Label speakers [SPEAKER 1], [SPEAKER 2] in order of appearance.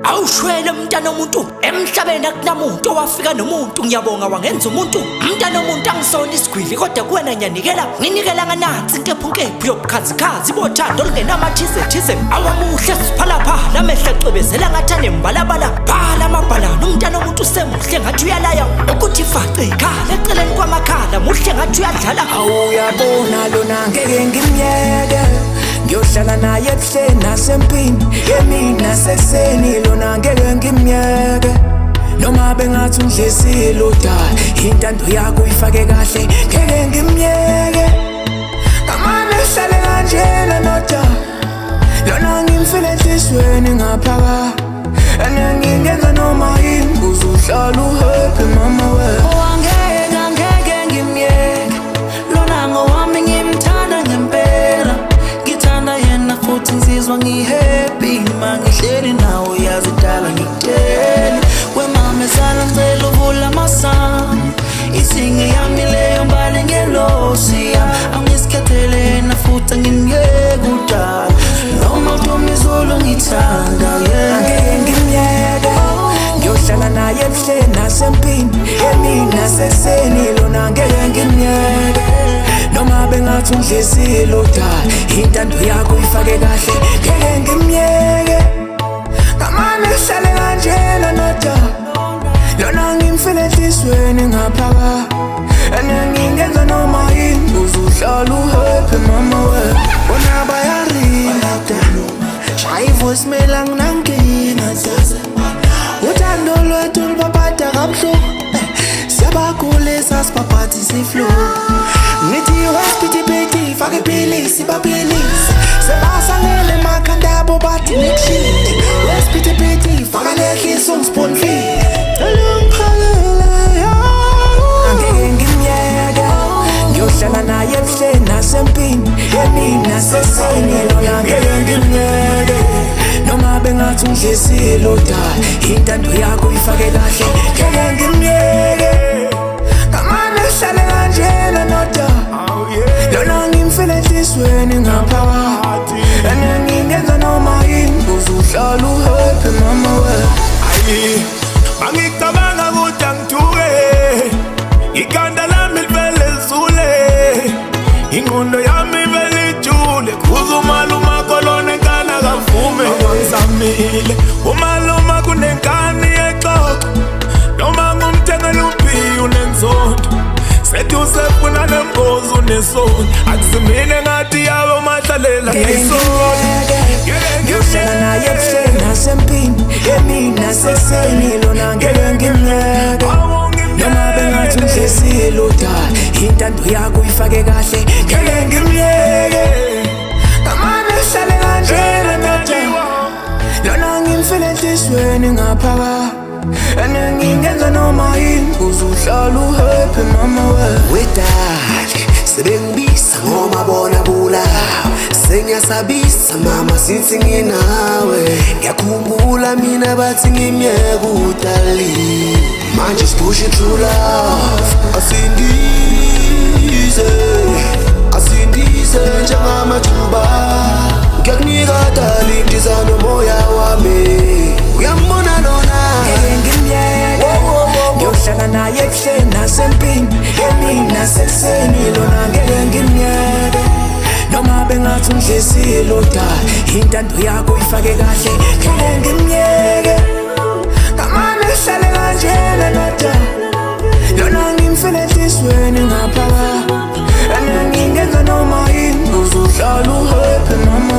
[SPEAKER 1] awushwele mntana omuntu emhlabeni akunamuntu owafika nomuntu ngiyabonga wangenza umuntu mntana omuntu angisona isigwili kodwa kuwena ngiyanikela nginikela nganansi nkephu yobukhazikhazi bothando olungenamathize awamuhle siphalaphala amehlo ecwebezela ngathane mbalabala bhala amabhalana umntana omuntu usemuhle ngathi uyalaya ukuthi face ikhala eceleni kwamakhala muhle ngathi uyadlala
[SPEAKER 2] awuyabona lona ngeke ngimyeke ngiyohlala naye ebuhleni nasempini yemina seseni lona ngeke ngimyeke noma bengathi undlesile udala intando yakho uyifake kahle ngeke ngimyeke kamane hlale kanjena nodala lona ngimfile enhlizweni ngaphakathi anengingenza noma yini uzuhlala uhappy mama we
[SPEAKER 3] angeke ngimyeke lona ngowami ngimthanda ngempela ngithanda yena futhi ngizizwa ngihappy mangihleli nawe yazidala ngikutshela wemama esala ngicela uvula amasango isinge yami leyo mbali ngelosi yami angisikhethele yena futhi angingeke udala noma uthoma izulu ngithanda
[SPEAKER 2] angeke ngimyeke ngiyohlala naye ebuhleni nasempini yemina seseni lona ngeke ngimyeke noma bengathi undlesile udala intando yakho uyifake kahle ngeke ngimyeke kamane hlale kanjena nodala lona ngimfile enhlizweni ngaphakathi anengingenza noma yini uzuhlala uhappy mama we bona bayarinda shaya ivoicemail anginankinga uthando lwethu lubaphatha kabuhlungu siyabagulisa sibaphathisa iflu ngithi wesipithiphithi fake iphilisi baphilisi sebasangele emakhanda abo bathi nikushiti wesipithiphithi faka lehlisa ungispoon feed angeke ngimyeke ngiyohlala naye ebuhleni nasempini yemina seseni lona ngeke ngimyeke noma bengathi undlesile udala intando yakho uyifake kahle ngeke ngimyeke kamane hlale kanjena nodala lona ngimfile enhlizweni ngaphakathi anengingenza noma yini uzuhlala uhappy mama we
[SPEAKER 4] angicabanga ukuthi angithuke ikhanda lami livele zule ingqondo yami ivele ijule kuze umaluma kolona enkana kavume awangizamile umaluma kunenkani exoxo noma ngumthengela uphiyo nenzondo sethi usefuna nembozi unesoni akusimine ngathi yawe umahlalela ngesoni
[SPEAKER 2] ngiyohlala naye ebuhleni nasempini yemina seseni lona ngeke ngimyeke noma bengathi undlesile udala intando yakho uyifake kahle ngeke ngimyeke kamane hlale kanjena nodala lona ngimfile enhlizweni ngaphakathi anengingenza noma yini uzuhlala uhappy mama we
[SPEAKER 5] wedale sebengibisa ngoma bona bulawa sengiyasabisa mama since nginawe ngiyakhumbula mina bathi ngimyeke udali manje sipushing through love asindize njengamathuba ngiyakunika dali ndiza nomoya wami uyambona lona
[SPEAKER 2] ngeke ngimyeke ngiyohlala naye ebuhleni nasempini yemina seseni lona ngeke ngimyeke noma bengathi undlesile udala intando yakho uyifake kahle ngeke ngimyeke kamane hlale kanjena nodala lona ngimfile enhlizweni ngaphakathi anengingenza noma yini uzuhlala uhappy mama